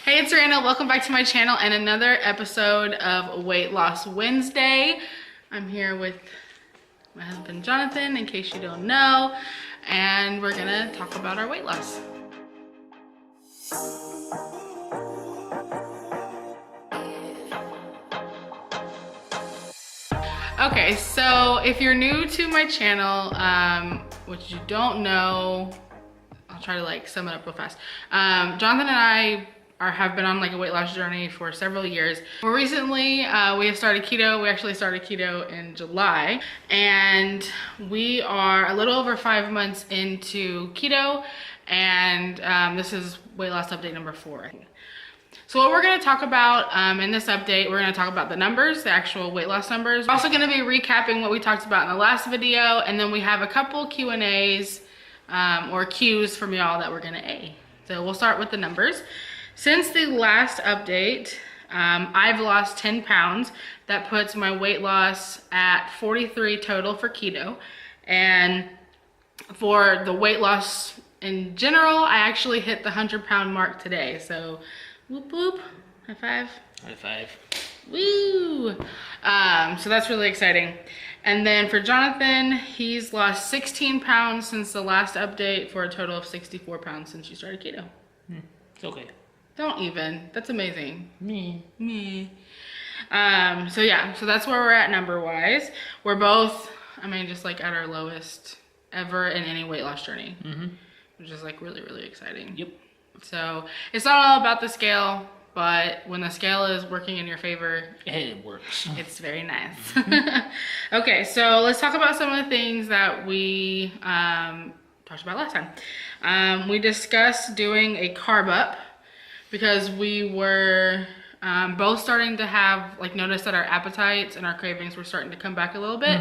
Hey, it's Rhianna. Welcome back to my channel and another episode of Weight Loss Wednesday. I'm here with my husband Jonathan, in case you don't know, and we're gonna talk about our weight loss. Okay, so if you're new to my channel, which you don't know, I'll try to sum it up real fast. Jonathan and I have been on a weight loss journey for several years. More recently, we have started keto. We actually started keto in July, and we are a little over 5 months into keto, and this is weight loss update number 4. So what we're going to talk about in this update, we're going to talk about the numbers, the actual weight loss numbers. We're also going to be recapping what we talked about in the last video, and then we have a couple Q&As or Q's from y'all that we're going to A. So we'll start with the numbers. Since the last update, I've lost 10 pounds. That puts my weight loss at 43 total for keto. And for the weight loss in general, I actually hit the 100-pound mark today. So whoop whoop, high five. High five. Woo! So that's really exciting. And then for Jonathan, he's lost 16 pounds since the last update for a total of 64 pounds since you started keto. It's okay. Don't even. That's amazing. Me. So yeah, so that's where we're at number-wise. We're both, just at our lowest ever in any weight loss journey, which is really, really exciting. Yep. So it's not all about the scale, but when the scale is working in your favor, it works. It's very nice. Okay, so let's talk about some of the things that we talked about last time. We discussed doing a carb up because we were both starting to have notice that our appetites and our cravings were starting to come back a little bit.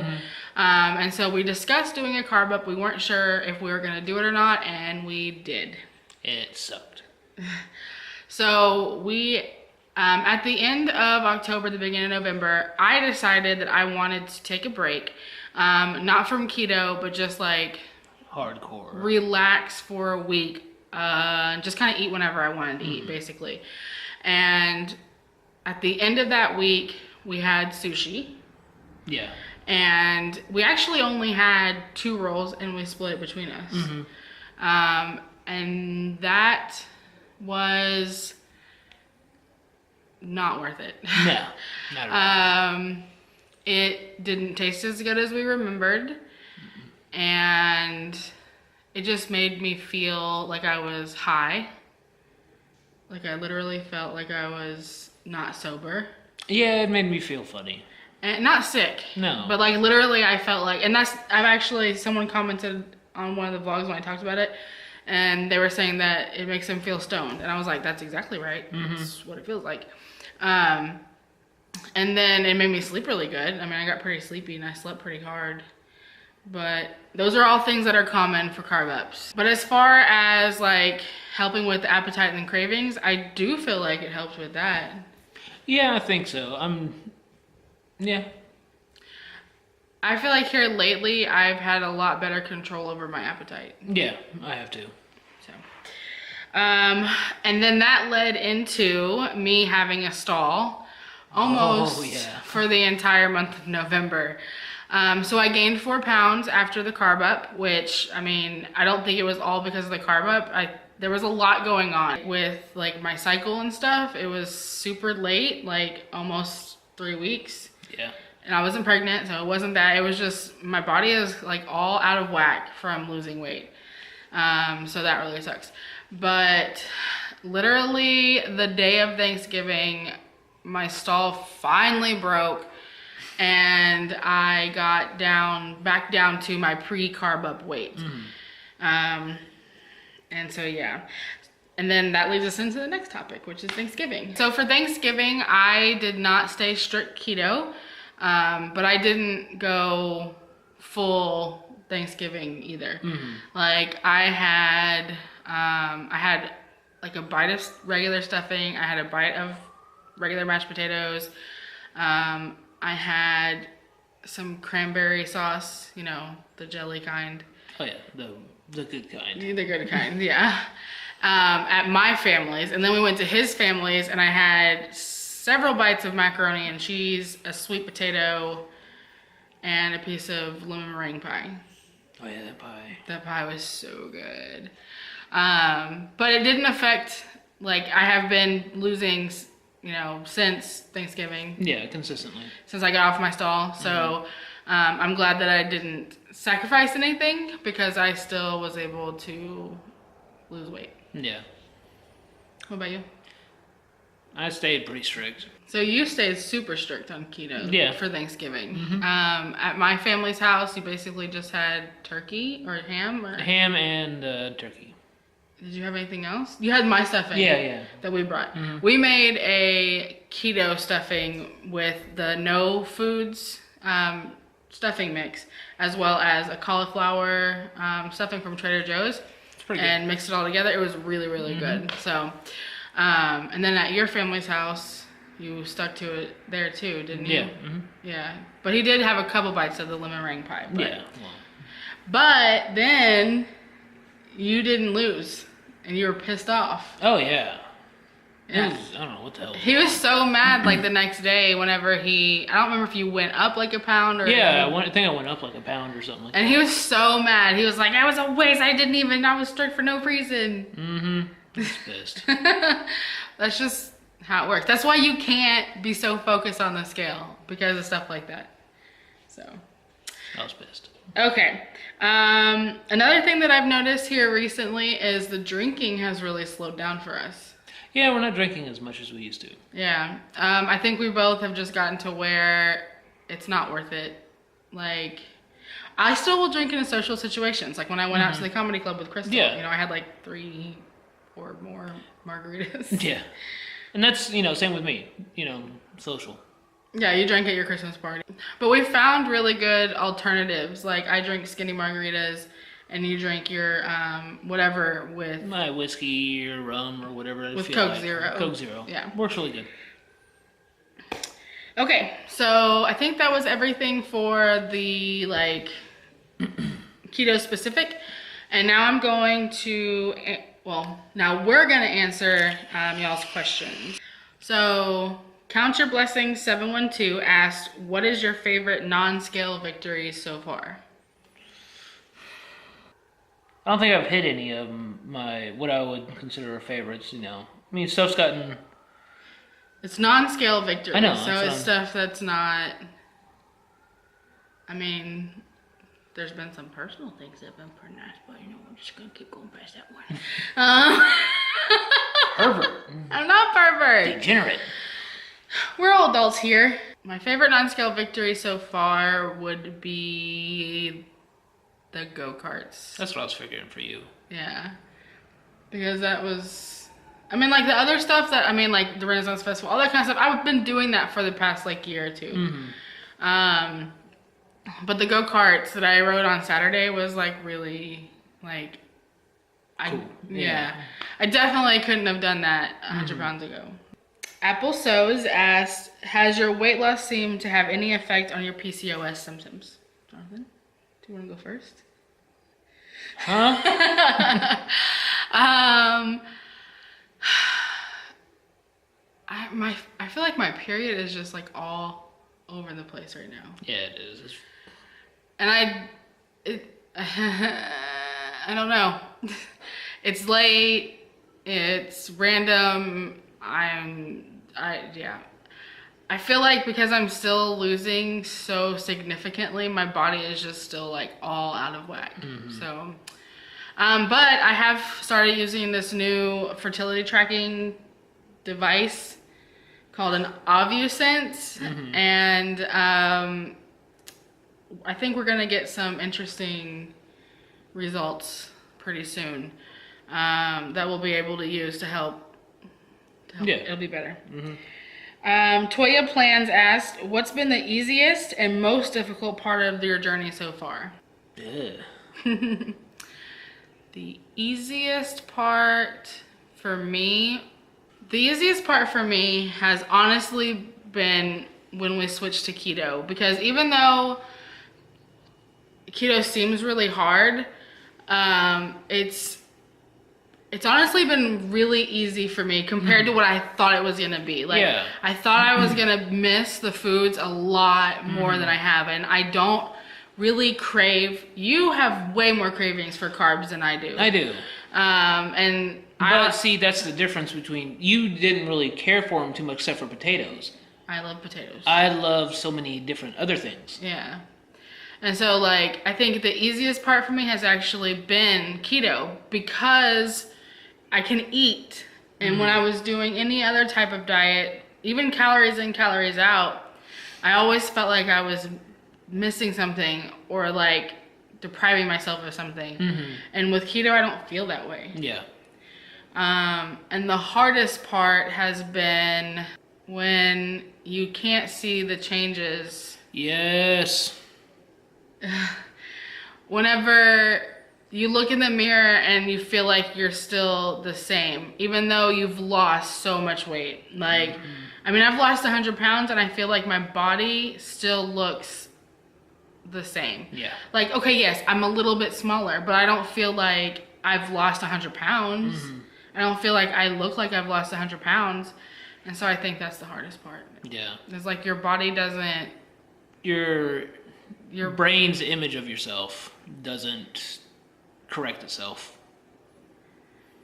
And so we discussed doing a carb up. We weren't sure if we were going to do it or not, and we did. It sucked. So we, at the end of October, the beginning of November, I decided that I wanted to take a break, not from keto, but just hardcore. Relax for a week, just kind of eat whenever I wanted to eat, basically. And at the end of that week, we had sushi. Yeah. And we actually only had 2 rolls, and we split it between us. And that was not worth it. No, not at all. It didn't taste as good as we remembered, and it just made me feel like I was high. I literally felt like I was not sober. Yeah, it made me feel funny. And not sick. No. But literally I felt and someone commented on one of the vlogs when I talked about it, and they were saying that it makes them feel stoned. And I was like, that's exactly right. That's what it feels like. And then it made me sleep really good. I got pretty sleepy and I slept pretty hard. But those are all things that are common for carb ups. But as far as helping with the appetite and cravings, I do feel like it helps with that. Yeah, I think so. Yeah. I feel like here lately, I've had a lot better control over my appetite. Yeah, I have too. So, and then that led into me having a stall almost for the entire month of November. So I gained 4 pounds after the carb up, which, I don't think it was all because of the carb up. There was a lot going on with my cycle and stuff. It was super late, almost 3 weeks. Yeah. And I wasn't pregnant, so it wasn't that. It was just my body is all out of whack from losing weight. So that really sucks. But literally the day of Thanksgiving, my stall finally broke, and I got back down to my pre-carb up weight. And so yeah. And then that leads us into the next topic, which is Thanksgiving. So for Thanksgiving, I did not stay strict keto. But I didn't go full Thanksgiving either. I had a bite of regular stuffing. I had a bite of regular mashed potatoes. I had some cranberry sauce, the jelly kind. Oh yeah, the good kind. The good kind, yeah. at my family's, and then we went to his family's, and I had several bites of macaroni and cheese, a sweet potato, and a piece of lemon meringue pie. Oh yeah, that pie. That pie was so good. But it didn't affect, like, I have been losing, since Thanksgiving. Yeah, consistently. Since I got off my stall. So I'm glad that I didn't sacrifice anything because I still was able to lose weight. Yeah. What about you? I stayed pretty strict. So you stayed super strict on keto for Thanksgiving. Mm-hmm. At my family's house, you basically just had turkey or ham? Ham and turkey. Did you have anything else? You had my stuffing that we brought. Mm-hmm. We made a keto stuffing with the no foods stuffing mix, as well as a cauliflower stuffing from Trader Joe's. It's pretty and good. Mixed it all together. It was really, really good. So, and then at your family's house, you stuck to it there too, didn't you? Yeah. Mm-hmm. Yeah. But he did have a couple bites of the lemon meringue pie. But, Yeah. Well. but then you didn't lose, and you were pissed off. Oh yeah. Yeah. I don't know what the hell. He was so mad, like, the next day whenever I don't remember if you went up like a pound or... Yeah, I think I went up like a pound or something like that. And he was so mad. He was like, I was a waste. I was strict for no reason. Mm-hmm. He's pissed. That's just how it works. That's why you can't be so focused on the scale, because of stuff like that. So... I was pissed. Okay. Another thing that I've noticed here recently is the drinking has really slowed down for us. Yeah, we're not drinking as much as we used to. Yeah. I think we both have just gotten to where it's not worth it. Like, I still will drink in social situations. Like when I went out to the comedy club with Crystal, I had like 3 or more margaritas. Yeah. And that's, same with me, social. Yeah, you drank at your Christmas party. But we found really good alternatives. Like I drink skinny margaritas and you drink your whatever with... My whiskey or rum or whatever. With Coke Zero. Coke Zero. Yeah. Works really good. Okay, so I think that was everything for the, like, keto specific. And now I'm going to... now we're going to answer y'all's questions. So... Count Your Blessings 712 asked, what is your favorite non-scale victory so far? I don't think I've hit any of what I would consider favorites, I mean, stuff's gotten... It's non-scale victory. I know. So it's stuff that's not... I mean, there's been some personal things that have been pretty nice, but, we're just going to keep going past that one. Pervert. I'm not pervert. Degenerate. We're all adults here. My favorite non-scale victory so far would be the go-karts. That's what I was figuring for you. Yeah. Because that was... I mean, like, the other stuff like, the Renaissance Festival, all that kind of stuff, I've been doing that for the past, like, year or two. Mm-hmm. But the go-karts that I rode on Saturday was, like, really, like... Cool. Yeah. I definitely couldn't have done that 100 pounds ago. Apple Sows asked, has your weight loss seemed to have any effect on your PCOS symptoms? Jonathan, do you want to go first? Huh? I feel like my period is just like all over the place right now. Yeah, it is. And I don't know. It's late. It's random. I feel like because I'm still losing so significantly, my body is just still like all out of whack. Mm-hmm. So, but I have started using this new fertility tracking device called an OvuSense. Mm-hmm. And I think we're gonna get some interesting results pretty soon that we'll be able to use to help. Yeah. It'll be better. Mm-hmm. Toya Plans asked, what's been the easiest and most difficult part of your journey so far? Yeah. The easiest part for me has honestly been when we switched to keto, because even though keto seems really hard, it's it's honestly been really easy for me compared to what I thought it was gonna be. Like, I thought I was gonna miss the foods a lot more than I have, and I don't really crave. You have way more cravings for carbs than I do. I do. But see, that's the difference between you didn't really care for them too much, except for potatoes. I love potatoes. I love so many different other things. Yeah. And so, like, I think the easiest part for me has actually been keto because I can eat. And when I was doing any other type of diet, even calories in, calories out, I always felt like I was missing something or like depriving myself of something. And with keto, I don't feel that way. Yeah. And the hardest part has been when you can't see the changes. Yes. Whenever you look in the mirror and you feel like you're still the same, even though you've lost so much weight. Like, I mean, I've lost 100 pounds and I feel like my body still looks the same. Yeah. Like, okay, yes, I'm a little bit smaller, but I don't feel like I've lost 100 pounds. I don't feel like I look like I've lost 100 pounds. And so I think that's the hardest part. Yeah. It's like your body doesn't... Your brain's image of yourself doesn't correct itself.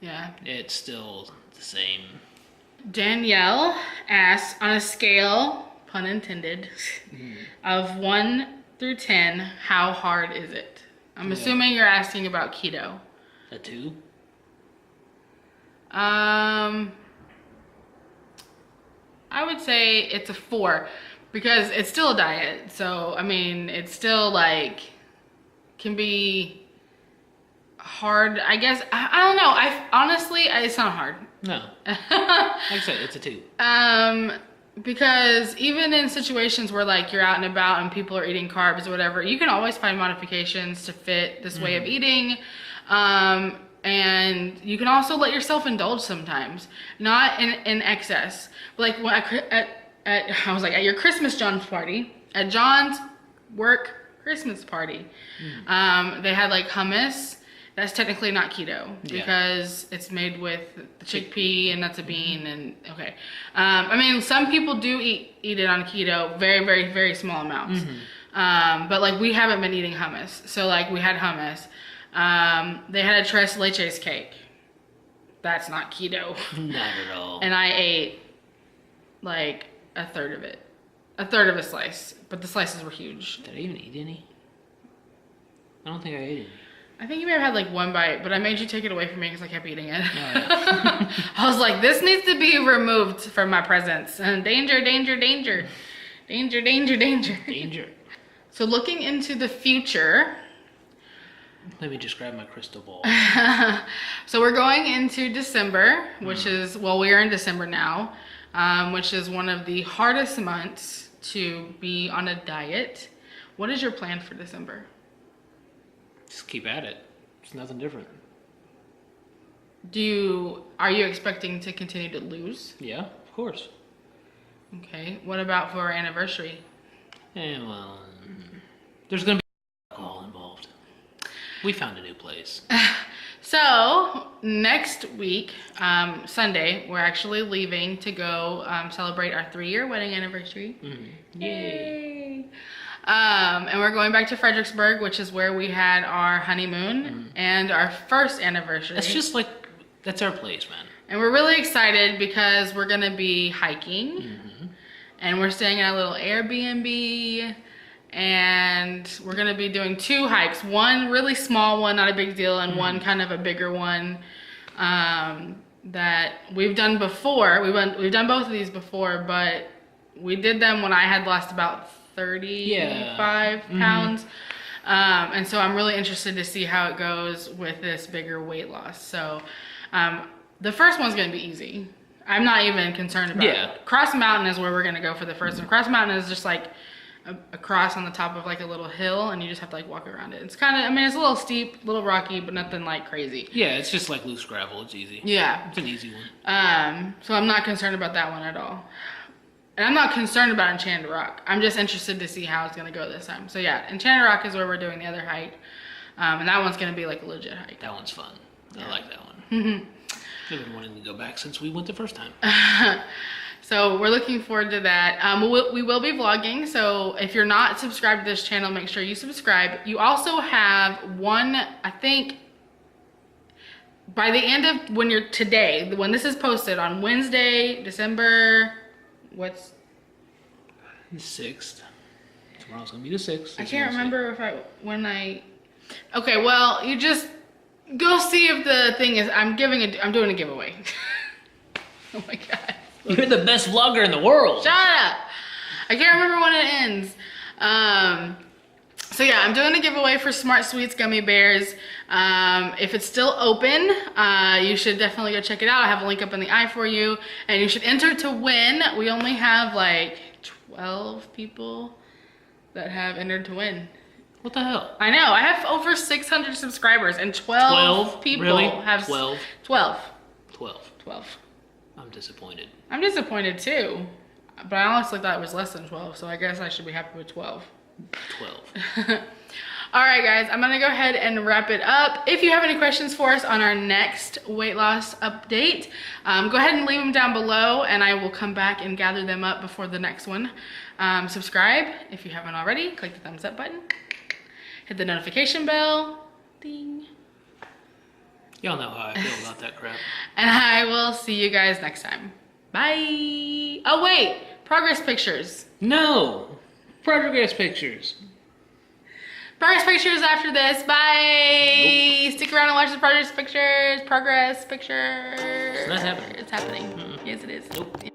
Yeah. It's still the same. Danielle asks, on a scale, pun intended, of 1 through 10, how hard is it? I'm assuming you're asking about keto. A 2? I would say it's a 4 because it's still a diet. So, I mean, it's still like, can be hard. I guess, I don't know. Honestly, it's not hard. No. Like I said, it's a 2. Because even in situations where like you're out and about and people are eating carbs or whatever, you can always find modifications to fit this way of eating. And you can also let yourself indulge sometimes, not in excess. Like when I was like at your Christmas John's party, at John's work Christmas party, they had like hummus. That's technically not keto because it's made with the chickpea and that's a bean and okay. I mean, some people do eat it on keto, very, very, very small amounts. But like we haven't been eating hummus. So like we had hummus. They had a tres leches cake. That's not keto. Not at all. And I ate like a third of it. A third of a slice. But the slices were huge. Did I even eat any? I don't think I ate any. I think you may have had like one bite, but I made you take it away from me because I kept eating it. Oh, yeah. I was like, this needs to be removed from my presence. And danger, danger, danger. Danger, danger, danger. Danger. So looking into the future. Let me just grab my crystal ball. So we're going into December, which is, well, we are in December now, which is one of the hardest months to be on a diet. What is your plan for December? Just keep at it. It's nothing different. Are you expecting to continue to lose? Yeah, of course. Okay. What about for our anniversary? Yeah, well, there's going to be alcohol involved. We found a new place. So next week, Sunday, we're actually leaving to go celebrate our 3-year wedding anniversary. Yay! And we're going back to Fredericksburg, which is where we had our honeymoon and our first anniversary. It's just like, that's our place, man. And we're really excited because we're going to be hiking. And we're staying at a little Airbnb. And we're going to be doing 2 hikes. One really small one, not a big deal, and one kind of a bigger one that we've done before. We've done both of these before, but we did them when I had lost about 35 pounds. And so I'm really interested to see how it goes with this bigger weight loss. So the first one's going to be easy. I'm not even concerned about it. Cross Mountain is where we're going to go for the first one. Cross Mountain is just like a cross on the top of like a little hill, and you just have to like walk around it. It's kind of, I mean, it's a little steep, a little rocky, but nothing like crazy. Yeah, it's just like loose gravel. It's easy. Yeah. It's an easy one. So I'm not concerned about that one at all. And I'm not concerned about Enchanted Rock. I'm just interested to see how it's going to go this time. So yeah, Enchanted Rock is where we're doing the other hike. And that one's going to be like a legit hike. That one's fun. I like that one. I've been wanting to go back since we went the first time. So we're looking forward to that. We will be vlogging, so if you're not subscribed to this channel, make sure you subscribe. You also have one, I think, by the end of when this is posted on Wednesday, December, what's? The 6th. Tomorrow's gonna be the 6th. I can't remember okay, well, you just go see if the thing is, I'm doing a giveaway. Oh my God. You're the best vlogger in the world. Shut up. I can't remember when it ends. So yeah, I'm doing a giveaway for Smart Sweets Gummy Bears. If it's still open, you should definitely go check it out. I have a link up in the eye for you, and you should enter to win. We only have like 12 people that have entered to win. What the hell? I know, I have over 600 subscribers, and 12 people really? have 12? 12. 12. I'm disappointed. I'm disappointed too, but I honestly thought it was less than 12, so I guess I should be happy with 12. 12. All right, guys, I'm gonna go ahead and wrap it up. If you have any questions for us on our next weight loss update, go ahead and leave them down below, and I will come back and gather them up before the next one. Subscribe if you haven't already. Click the thumbs up button. Hit the notification bell. Ding. Y'all know how I feel about that crap. And I will see you guys next time. Bye. Oh, wait. Progress pictures. No. Progress pictures. Progress pictures after this. Bye. Nope. Stick around and watch the progress pictures. Progress pictures. It's not happening. It's happening. Yes, it is. Nope.